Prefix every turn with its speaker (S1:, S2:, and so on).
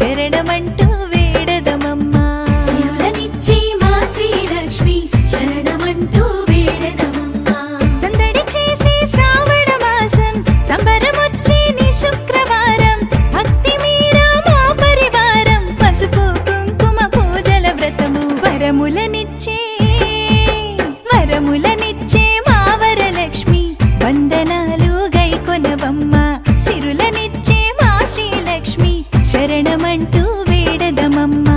S1: శరణమంటూ వేడదమమ్మా
S2: సిరులనిచ్చే మా శ్రీలక్ష్మి శరణమంటూ వేడదమమ్మా
S1: సందడి చేసే శ్రావణ మాసం సంబరమొచ్చే నీ శుక్రవారం భక్తి మీరా మా పరివారం పసుపు కుంకుమ పూజల వ్రతము వరములనిచ్చే మా వరలక్ష్మి వందనాలు గైకొనవమ్మా సిరులనిచ్చే మా శ్రీలక్ష్మి శరణమంటూ వేడదమమ్మా